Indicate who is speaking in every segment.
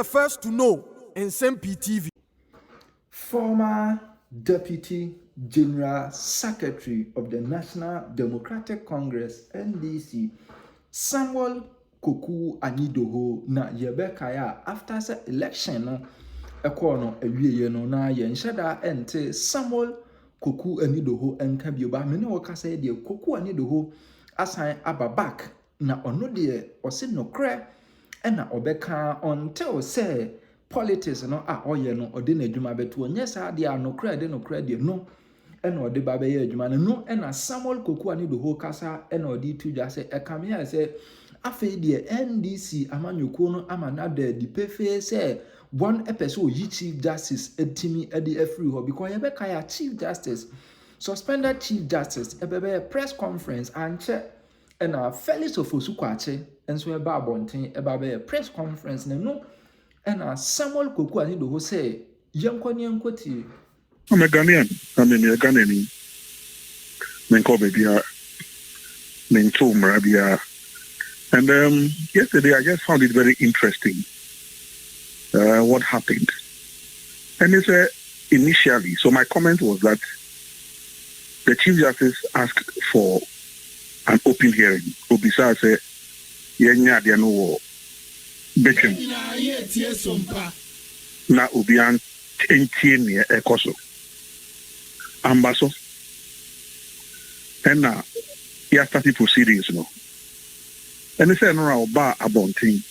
Speaker 1: the first to know. Nsem-Pii TV.
Speaker 2: Former Deputy General Secretary of the National Democratic Congress (NDC), Samuel Koku Anidoho na yebekaya after the election no ekono awieye no na yenhyeda ente Samuel Koku Anidoho enka bioba me ne wokasa de Koku Anidoho asan ababak na ono de ose nokre ena obeka until say politics no oye no ode na adwuma beto onye sa de anokre de nokre de no ena ode ba be ye adwuma no ena Samuel Koku Anidoho kasa ena ode tudwa se ekame ya se afei de NDC amanyoko no amana de pefe se one episode yi chief justice etimi edi free ho because ye be kaya chief justice suspended chief justice ebebe press conference and check ena Felix Ofosu kwache enso eba abonten eba be press conference no ena Samuel Koku Anidoho say yenkoni enkoti
Speaker 3: I'm a Ghanaian. I'm a Ghanaian. And yesterday I just found it very interesting what happened. And it's initially, so my comment was that the Chief Justice asked for an open hearing. Obisa said, "Yenya diano betim na obian entie ekoso ambaso." And now he has started proceedings now. And he said, "No, about abonting.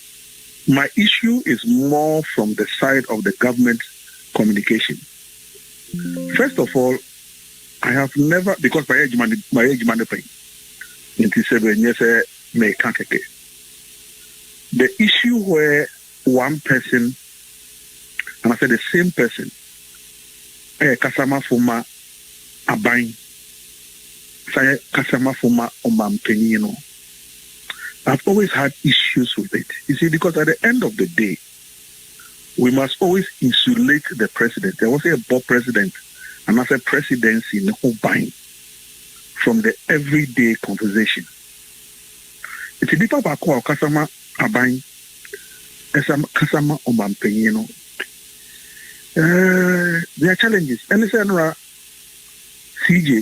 Speaker 3: My issue is more from the side of the government communication. First of all, I have never, because my age money pay. Into 7 years, may can't take it. The issue where one person, and I said the same person, kasama fuma abain, say kasama fuma omampenino. I've always had issues with it. You see, because at the end of the day, we must always insulate the president. There was a Bob president, and as a presidency in the whole bind from the everyday conversation. It's a deeper back kasama abain, kasama omampenino. There are challenges. And it's CJ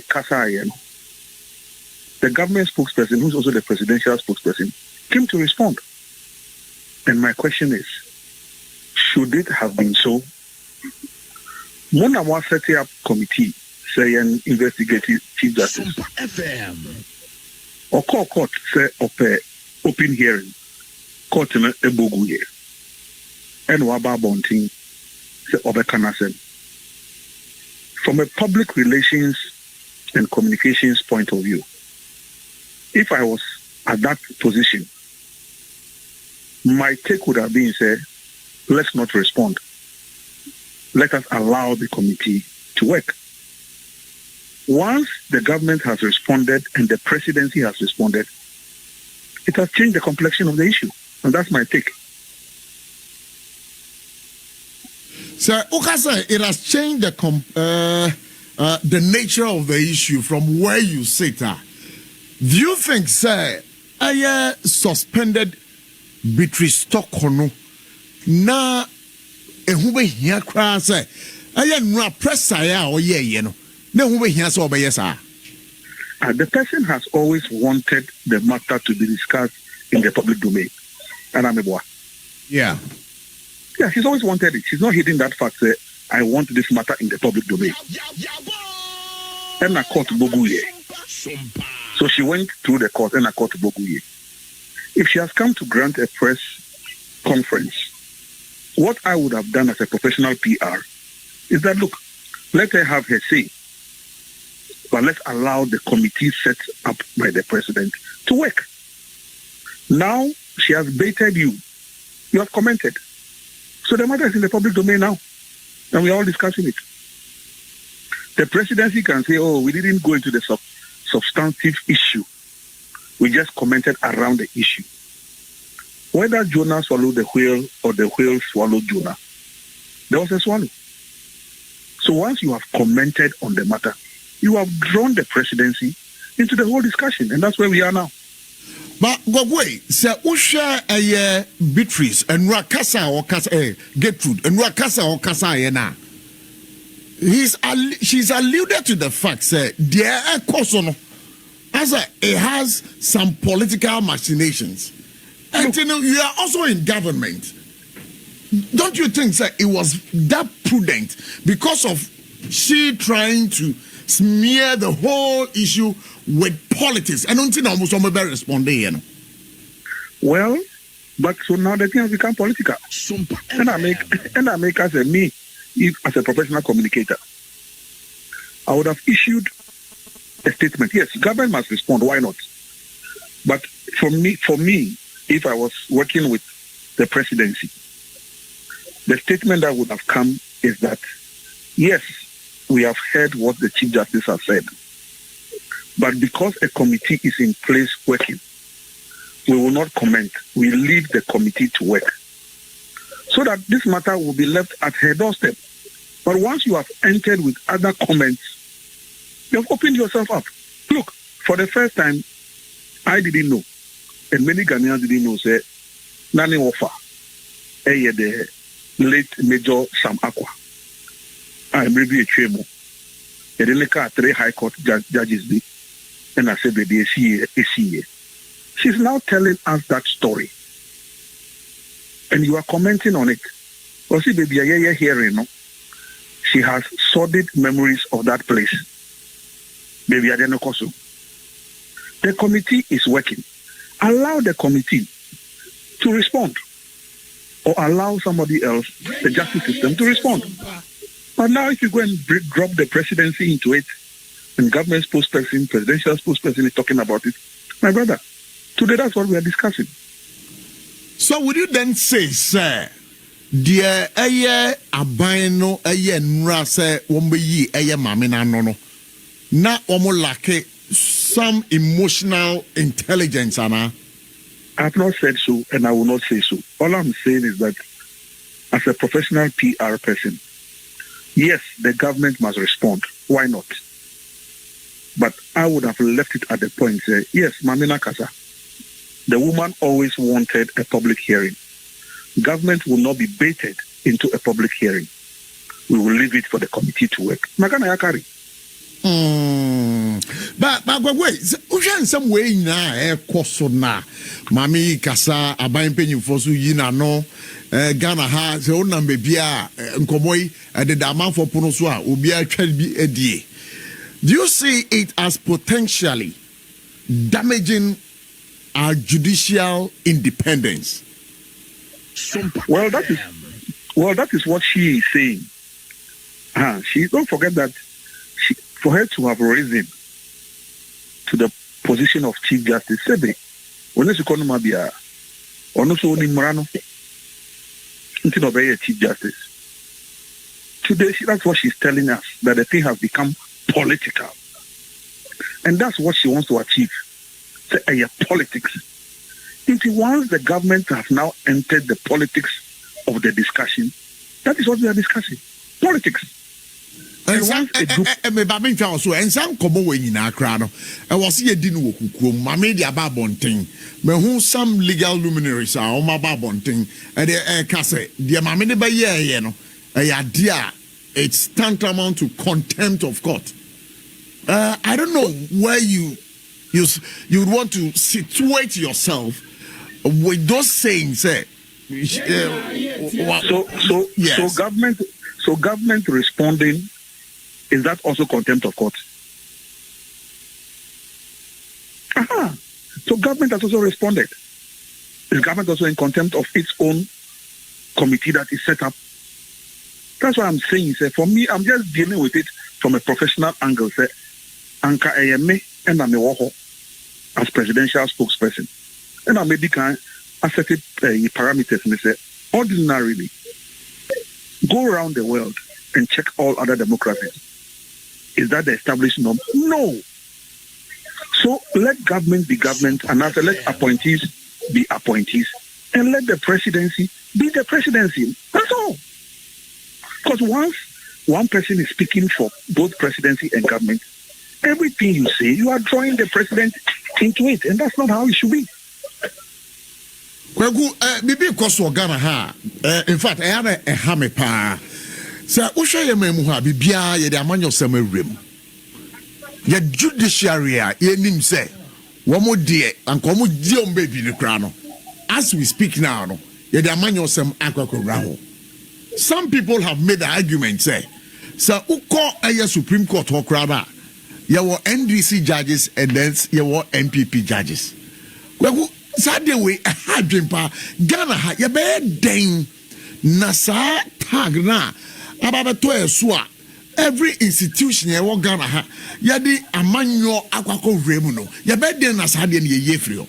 Speaker 3: Kasayeno, the government spokesperson, who's also the presidential spokesperson, came to respond. And my question is, should it have been so? Mona was setting up committee, say an investigative chief justice. Or call court, say open hearing, court in a bogu here. And waba bonting, say obekanasen. From a public relations and communications point of view, if I was at that position, my take would have been, say, let's not respond. Let us allow the committee to work. Once the government has responded and the presidency has responded, it has changed the complexion of the issue. And that's my take.
Speaker 4: Sir, Okasa, it has changed the nature of the issue from where you sit. Do you think, sir, I suspended Beatrice Stokono na ehube hia kra sir I no pressure ya o ye ye no na ehube hia so obeye sa.
Speaker 3: The person has always wanted the matter to be discussed in the public domain. And I'm a boy.
Speaker 4: Yeah.
Speaker 3: Yeah, she's always wanted it. She's not hiding that fact that I want this matter in the public domain. And I caught Boguye. So she went through the court and I caught Boguye. If she has come to grant a press conference, what I would have done as a professional PR is that, look, let her have her say, but let's allow the committee set up by the president to work. Now she has baited you. You have commented. So the matter is in the public domain now, and we're all discussing it. The presidency can say, oh, we didn't go into the substantive issue. We just commented around the issue. Whether Jonah swallowed the whale or the whale swallowed Jonah, there was a swallow. So once you have commented on the matter, you have drawn the presidency into the whole discussion, and that's where we are now.
Speaker 4: But go away. Say Usha a Beatrice and Rakasa or Casa Gertrude and Rakasa or Casa na. She's alluded to the fact that there are caution as it has some political machinations. And you know, you are also in government. Don't you think that it was that prudent because of she trying to smear the whole issue with politics? I don't think almost somebody responding, you know.
Speaker 3: Well, but so now the thing has become political. And I make as a professional communicator, I would have issued a statement. Yes, government must respond. Why not? But for me, if I was working with the presidency, the statement that would have come is that, yes, we have heard what the Chief Justice has said, but because a committee is in place working, we will not comment. We leave the committee to work so that this matter will be left at her doorstep. But once you have entered with other comments, you have opened yourself up. Look, for the first time, I didn't know, and many Ghanaians didn't know, say, Nani Ofa, the late Major Sam Akwa. I am maybe a chemo. A delicate 3 High Court judges be, and I said, the ACA. She's now telling us that story. And you are commenting on it. Well, see, baby, I hearing, no? She has sordid memories of that place. Baby, I don't know. The committee is working. Allow the committee to respond. Or allow somebody else, the justice system, to respond. But now if you go and drop the presidency into it, and government spokesperson, presidential spokesperson is talking about it, my brother, today that's what we are discussing.
Speaker 4: So would you then say, sir, dear aye abino aye nra say wombe aye mamina no na omo lake some emotional intelligence, Anna?
Speaker 3: I have not said so, and I will not say so. All I'm saying is that as a professional PR person, yes, the government must respond. Why not? But I would have left it at the point, say, yes, Mamina Kasa, the woman always wanted a public hearing. Government will not be baited into a public hearing. We will leave it for the committee to work. Magana Yakari.
Speaker 4: But wait, Ushan some way na koso na Mami Kasa abayin penyin fosu yina no Ghana ha se ona bebia nkomoi de dama for pono so a obi atwa bi edie. Do you see it as potentially damaging our judicial independence?
Speaker 3: Well, that is what she is saying. She don't forget that for her to have risen to the position of Chief Justice, Sebe, when it's Economabia, or no so in Morano, until obey a Chief Justice. Today, that's what she's telling us, that the thing has become political. And that's what she wants to achieve. Say, politics. Until once the government has now entered the politics of the discussion, that is what we are discussing. Politics.
Speaker 4: And some babin fa so and some komo we nyina kra no e wo se yedi no wokukuom mame dia ba bonten me hu some legal luminaries a o ma ba bonten e de ka se dia mame ne ba ye no e ya dia it's tantamount to contempt of court. I don't know where you would want to situate yourself with those sayings.
Speaker 3: So government responding, is that also contempt of court? So government has also responded. Is government also in contempt of its own committee that is set up? That's what I'm saying. For me, I'm just dealing with it from a professional angle. Anka AMA and I'm as presidential spokesperson. And I maybe can assess parameters and say, ordinarily, go around the world and check all other democracies. Is that the established norm? No. So let government be government, and after let appointees be appointees, and let the presidency be the presidency. That's all. Because once one person is speaking for both presidency and government, everything you say, you are drawing the president into it, and that's not how it should be.
Speaker 4: Koku, bibi koso Ghana ha. In fact, I have a hame pa. Sir, usha ye memu ha bibia ye de amanyo sem awrem. Ye judiciary ye nim say womo de anko mo di on baby ne kra no. As we speak now no, ye de amanyo sem akokora ho. Some people have made the argument say, sir, uko a Supreme Court hokrada. Ye were NDC judges and then ye were NPP judges. Koku Saturday way a hard pa Ghana ha ye be den na sa tag na ababa to esua every institution ye wo Ghana ha ye di amanyo akwako remu no ye be den na sa de ye free.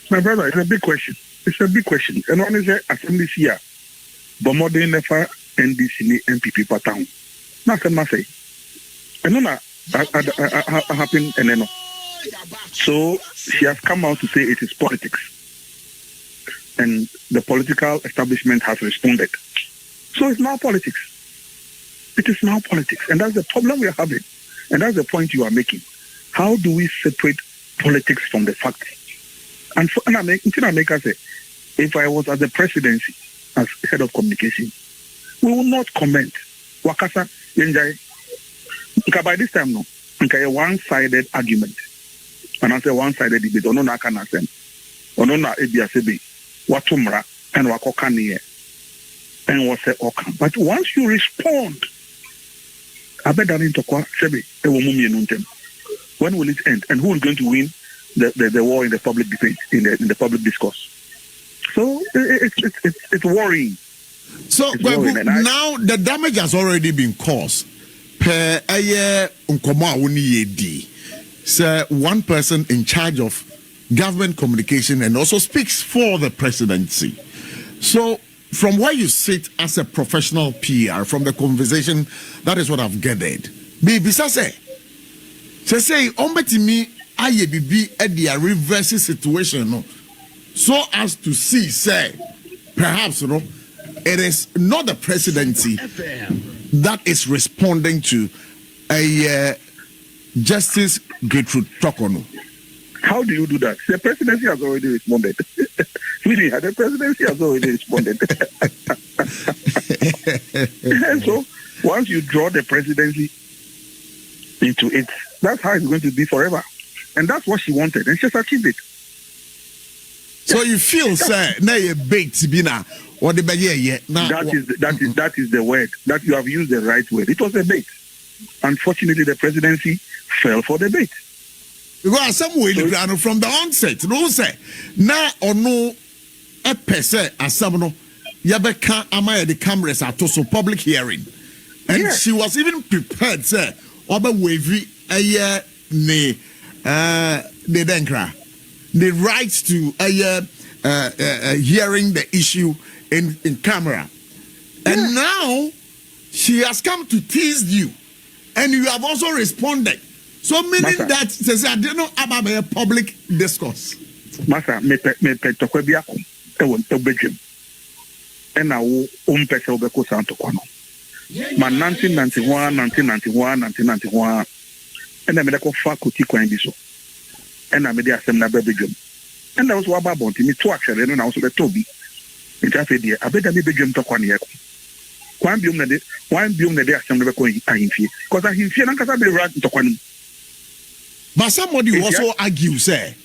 Speaker 3: My brother, it's a big question. It's a big question. And one is assembly here. But more than never NDC ni MPP pattern. Nothing must say. And no happen and then. So she has come out to say it is politics. And the political establishment has responded. So it's now politics. It is now politics. And that's the problem we are having. And that's the point you are making. How do we separate politics from the fact? And I make say, if I was at the presidency as head of communication, we will not comment. Wakasa, by this time, no, a one-sided argument. And I say one-sided debate. Ono na kana sem. Ono na ebiasebe. Watumra and wakokaniye. And what say okan. But once you respond, when will it end? And who is going to win the war in the public debate, in the public discourse? So it's worrying.
Speaker 4: So now the damage has already been caused. Per aye unkomo awuni yedi. Sir, one person in charge of government communication and also speaks for the presidency. So, from where you sit as a professional PR, from the conversation, that is what I've gathered. Bisa say, ombetimi aye bibi edia reverse situation, no, so as to see, say, perhaps, you know, it is not the presidency that is responding to a Justice Gertrude Tokono.
Speaker 3: How do you do that? The presidency has already responded. Really, the presidency has already responded. And so, once you draw the presidency into it, that's how it's going to be forever. And that's what she wanted, and she's achieved it.
Speaker 4: So you feel, sir, now you baked bina or the
Speaker 3: that is the word that you have used the right word. It was a bait. Unfortunately, the presidency fell for the bait.
Speaker 4: Because some way from the onset, no say na or no a pese asamono yabeka amaya the cameras at also public hearing, and yes. She was even prepared, say oba wavy a year ne the denkra the right to a year hearing the issue in camera, and yes. Now she has come to tease you, and you have also responded. So meaning Masa, that says I don't know about a public discourse.
Speaker 3: Masa me tokwe biako e won bedwem. E na wo ompese obeko santo kwano. Ma 1991 e na me de ko fa koti kwan bi so. E na me de asem na bedwem. E na wo so aba bonti me to akyere no na wo so be tobi. Nta fe de abeda me bedwem to kwano ye ko. Kwan biom na de asem na be ko ahimfie. Because ahimfie na nkasa be right to kwano.
Speaker 4: But somebody also argue, say,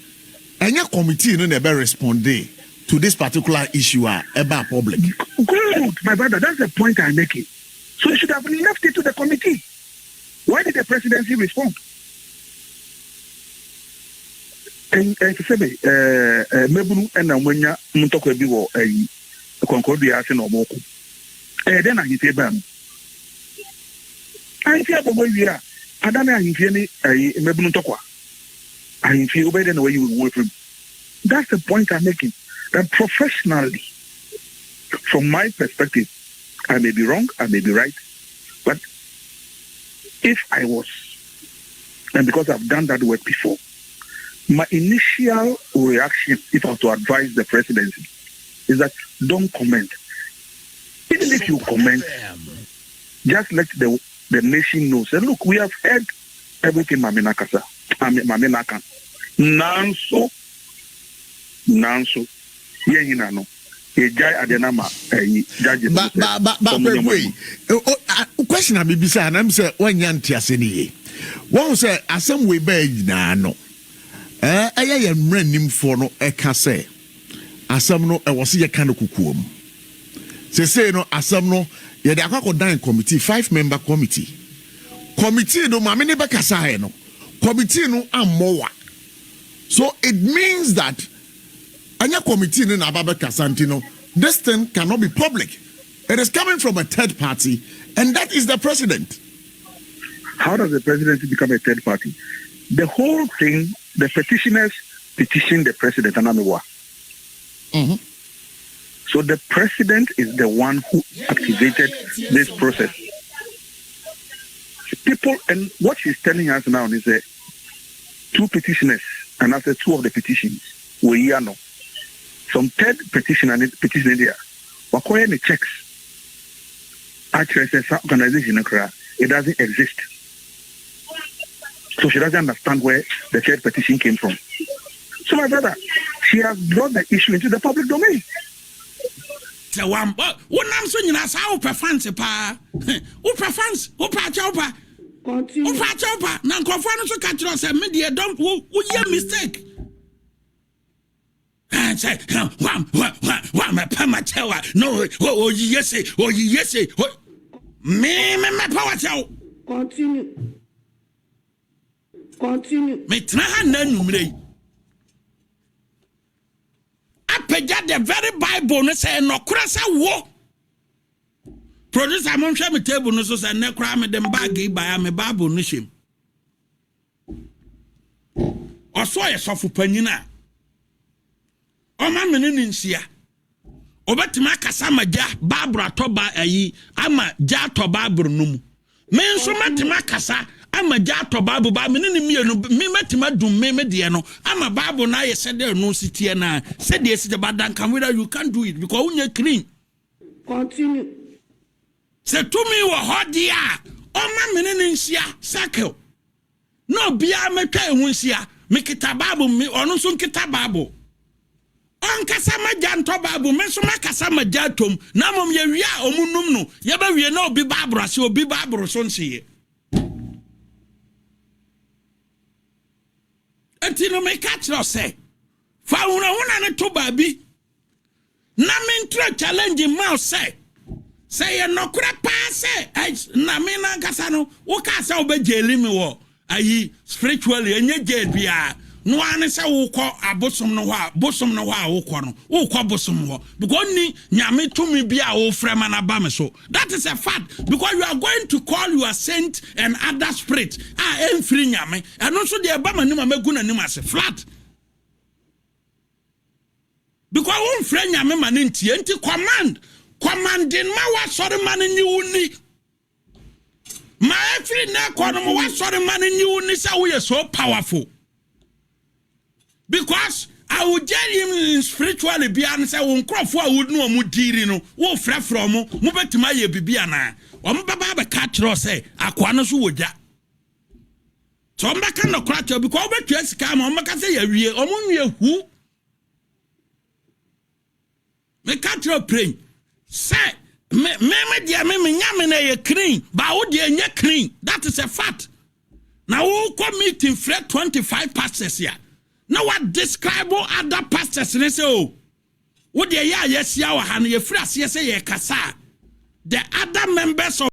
Speaker 4: and your committee no never respond to this particular issue about public.
Speaker 3: Good, my brother, that's the point I'm making. So you should have left it to the committee. Why did the presidency respond? And to say, Mebunu and Namwenya Muntoko Biwo, a Concordia or Moko. And then I say, Bam. I say, we are. I don't know if you maybe talk. I feel better than the way you work from. That's the point I'm making. That professionally, from my perspective, I may be wrong, I may be right, but if I was, and because I've done that work before, my initial reaction, if I was to advise the presidency, is that don't comment. Even if you comment, just let the nation knows. And look, we have heard everything Mamina Nakan. Nanso. Yehina no. A judge at the number, judges.
Speaker 4: But wait. Question I be and I'm say when Yantiasini. One say, as some way beg no. I am running for no ekase. As some no, I was here kind of kukum. Say no, as some no, yeah, the Akako committee, 5-member committee. Committee no, my neighbor Kasai no. Committee no, am more. So it means that Anya committee in Ababa Kasantino, this thing cannot be public. It is coming from a third party, and that is the president.
Speaker 3: How does the presidency become a third party? The whole thing, the petitioners petition the president, Anamiwa.
Speaker 4: Mm-hmm.
Speaker 3: So the president is the one who activated this process. People, and what she's telling us now is that 2 petitioners, and after 2 of the petitions, we are no. Some third petition there. Wakoye the checks. Actually, says organization it doesn't exist. So she doesn't understand where the third petition came from. So my brother, she has brought the issue into the public domain.
Speaker 5: So one answer you as how fans pa. Fans, pa. Upa. Now confirm to catch us and media don't mistake. And say, my pamatewa. No, yes, me power tell. Continue. Me trahan numre. Apeja the very Bible no say no krasa wo. Producer mom share me table no so say ne kra me dem bag by me Bible no shim. Oso ye sofu panyina. Oma menene nsia. Obetima kasa maja Barbara toba ayi ama ja to Barbara no mu. Me nso matima kasa ama ja to Bible ba menene mienu me matima dum me de no ama Bible na ye sede no sitie na sede esi de badan can whether you can't do it because unye clean. Continue. Se to me wo hodia oma menene nsia circle. No bia metwa ehun nsia me kita Bible me ono so kita Bible. On kasama janto babu menso makasama jatom na mom ye wia omunum no ye ba wie na obi babro ase obi babro so nsiye enti no me catch no say fa una ne to babi na me ntra challenge ma say ye no kura pa say na me na kasa no wo ka say obejeli me wo ayi spiritually enye jade bia no ane se wo kọ abosom no ho bosom no ho a wo kọ no wo kọ bosom ho because ni nyame tumi bia wo frema na ba me so that is a fact because you are going to call your saint and other spirit emfiri nyame eno so de ba manim amagu nanim ase flat because wo mfre nyame ma ne ntie nti commanding ma wa sori ma ne ni wuni ma efiri na kọ no wa sori ma ne ni wuni say we are so powerful. Because I would tell him spiritually be and say, "One crop for would know mudiri no, wo fra from mubetima ye bibiana." Baba catch us say, "Akwana so woja." So mbaka no kwatcho because we twesi kam mbaka say ye wie omunwe hu. Me catch you praying. Say me dia me nyame na ye clean, ba wo de nye clean. That is a fact. Now wo come meeting fret 25 pastors here. Now what describe other pastors and say, oh, what the yes, ya han ye free as yes, ye kasa. The other members of